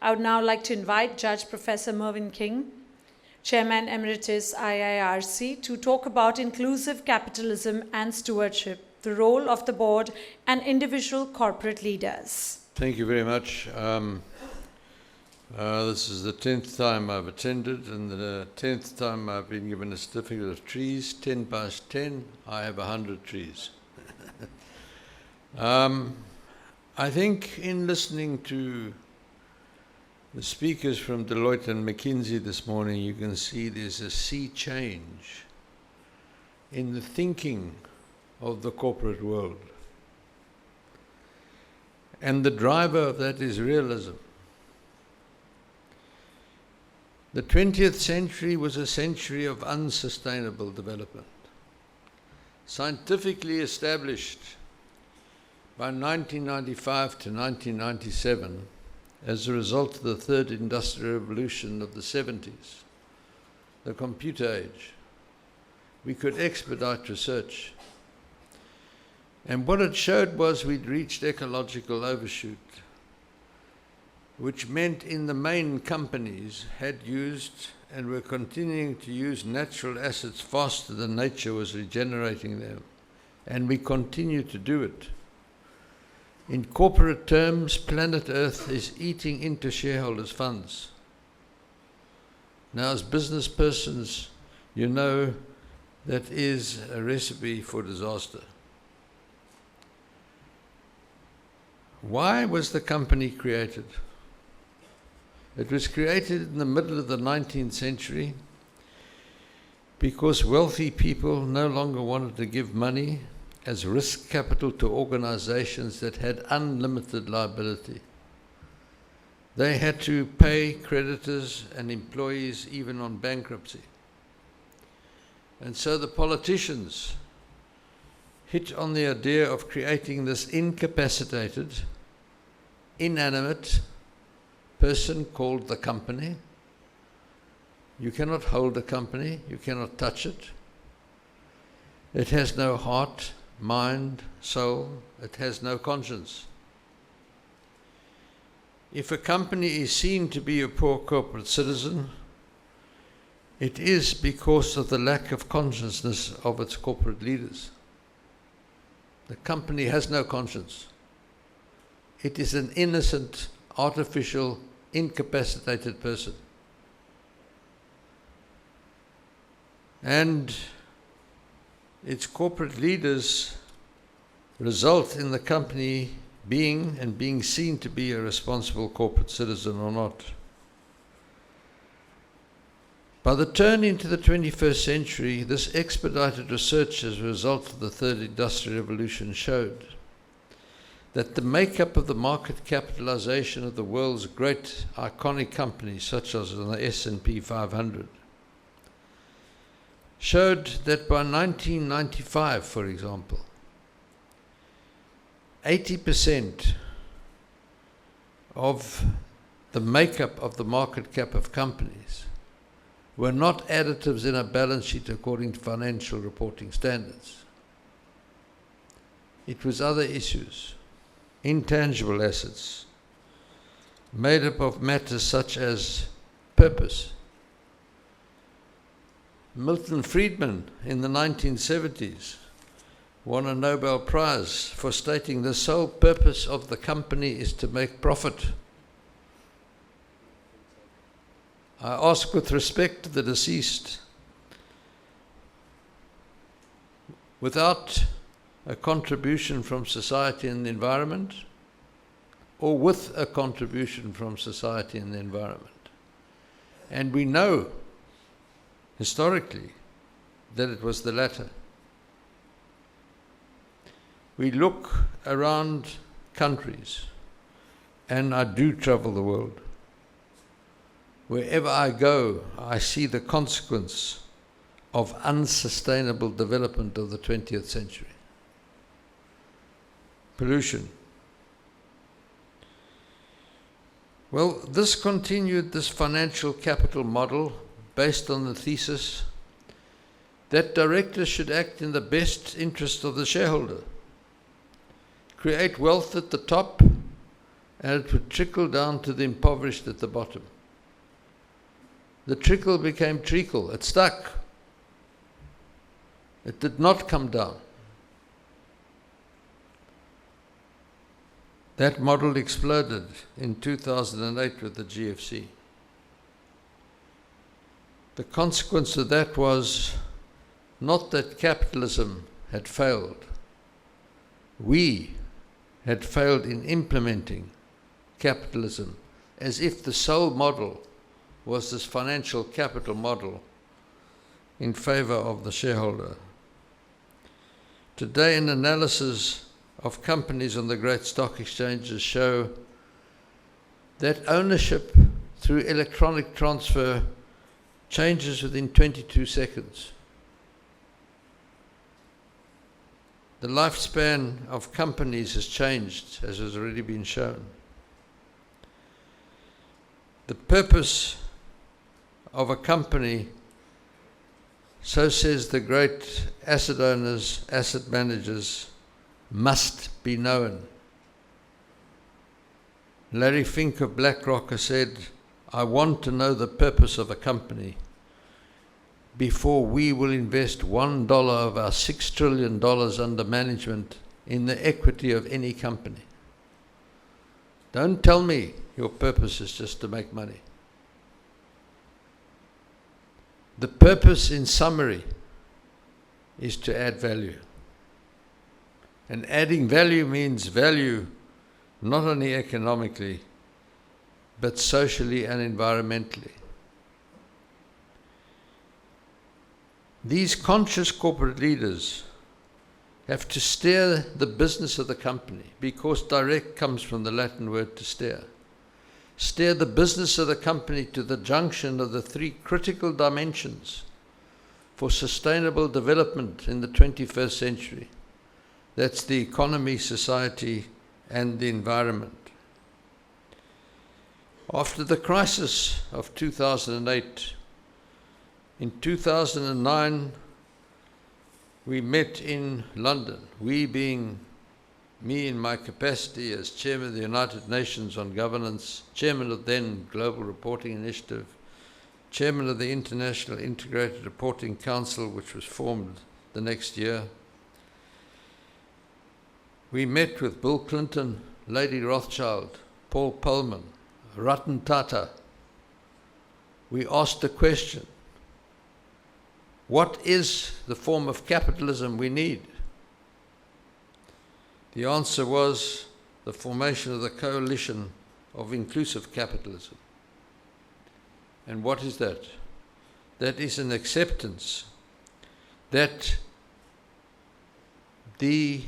I would now like to invite Judge Professor Mervyn King, Chairman Emeritus IIRC, to talk about inclusive capitalism and stewardship, the role of the board and individual corporate leaders. Thank you very much. This is the 10th time I've attended, and the 10th time I've been given a certificate of trees, 10 past 10, I have 100 trees. I think in listening to the speakers from Deloitte and McKinsey this morning, you can see there's a sea change in the thinking of the corporate world. And the driver of that is realism. The 20th century was a century of unsustainable development, scientifically established by 1995 to 1997 as a result of the third industrial revolution of the 70s, the computer age. We could expedite research. And what it showed was we'd reached ecological overshoot, which meant in the main companies had used and were continuing to use natural assets faster than nature was regenerating them. And we continue to do it. In corporate terms, planet Earth is eating into shareholders' funds. Now, as business persons, you know that is a recipe for disaster. Why was the company created? It was created in the middle of the 19th century because wealthy people no longer wanted to give money as risk capital to organizations that had unlimited liability. They had to pay creditors and employees even on bankruptcy. And so the politicians hit on the idea of creating this incapacitated, inanimate person called the company. You cannot hold a company, you cannot touch it. It has no heart, mind, soul, it has no conscience. If a company is seen to be a poor corporate citizen, it is because of the lack of consciousness of its corporate leaders. The company has no conscience. It is an innocent, artificial, incapacitated person. And its corporate leaders result in the company being seen to be a responsible corporate citizen or not. By the turn into the 21st century, this expedited research as a result of the third industrial revolution showed that the makeup of the market capitalization of the world's great iconic companies, such as the S&P 500, showed that by 1995, for example, 80% of the makeup of the market cap of companies were not additives in a balance sheet according to financial reporting standards. It was other issues, intangible assets, made up of matters such as purpose. Milton Friedman in the 1970s won a Nobel Prize for stating the sole purpose of the company is to make profit. I ask with respect to the deceased, without a contribution from society and the environment, or with a contribution from society and the environment? And we know historically that it was the latter. We look around countries, and I do travel the world. Wherever I go, I see the consequence of unsustainable development of the 20th century. Pollution. Well, this financial capital model based on the thesis that directors should act in the best interest of the shareholder, create wealth at the top, and it would trickle down to the impoverished at the bottom. The trickle became treacle. It stuck. It did not come down. That model exploded in 2008 with the GFC. The consequence of that was not that capitalism had failed. We had failed in implementing capitalism as if the sole model was this financial capital model in favor of the shareholder. Today, an analysis of companies on the great stock exchanges show that ownership through electronic transfer changes within 22 seconds. The lifespan of companies has changed, as has already been shown. The purpose of a company, so says the great asset owners, asset managers, must be known. Larry Fink of BlackRock has said, I want to know the purpose of a company before we will invest $1 of our $6 trillion under management in the equity of any company. Don't tell me your purpose is just to make money. The purpose, in summary, is to add value. And adding value means value not only economically, but socially and environmentally. These conscious corporate leaders have to steer the business of the company, because direct comes from the Latin word to steer. Steer the business of the company to the junction of the three critical dimensions for sustainable development in the 21st century. That's the economy, society, and the environment. After the crisis of 2008, in 2009, we met in London, we being me in my capacity as Chairman of the United Nations on Governance, Chairman of then Global Reporting Initiative, Chairman of the International Integrated Reporting Council, which was formed the next year. We met with Bill Clinton, Lady Rothschild, Paul Pullman, Ratan Tata. We asked the question, what is the form of capitalism we need? The answer was the formation of the coalition of inclusive capitalism. And what is that? That is an acceptance that the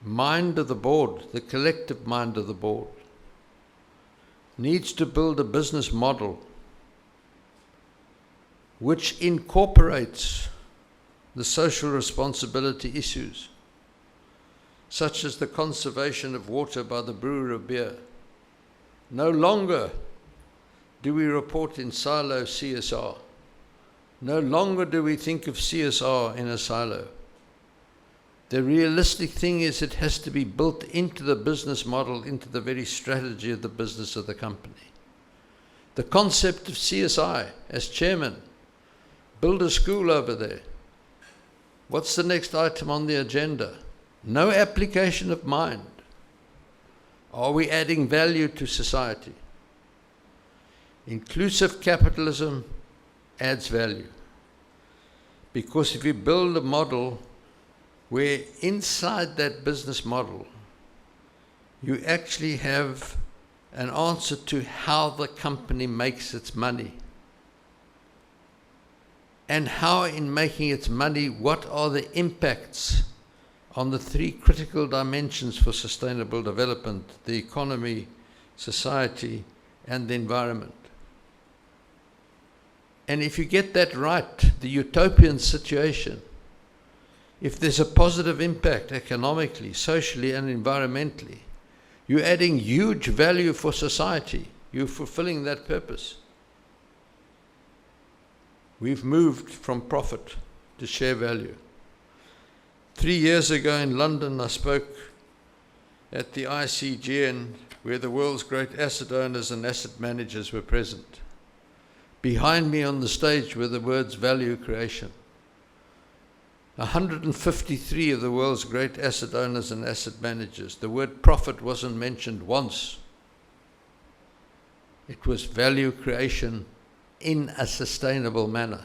mind of the board, the collective mind of the board, needs to build a business model which incorporates the social responsibility issues, such as the conservation of water by the brewer of beer. No longer do we report in silo CSR. No longer do we think of CSR in a silo. The realistic thing is it has to be built into the business model, into the very strategy of the business of the company. The concept of CSI, as chairman, build a school over there. What's the next item on the agenda? No application of mind. Are we adding value to society? Inclusive capitalism adds value. Because if you build a model where inside that business model you actually have an answer to how the company makes its money, and how in making its money, what are the impacts on the three critical dimensions for sustainable development: the economy, society, and the environment. And if you get that right, the utopian situation, if there's a positive impact economically, socially, and environmentally, you're adding huge value for society. You're fulfilling that purpose. We've moved from profit to share value. 3 years ago in London, I spoke at the ICGN where the world's great asset owners and asset managers were present. Behind me on the stage were the words value creation. 153 of the world's great asset owners and asset managers. The word profit wasn't mentioned once. It was value creation in a sustainable manner.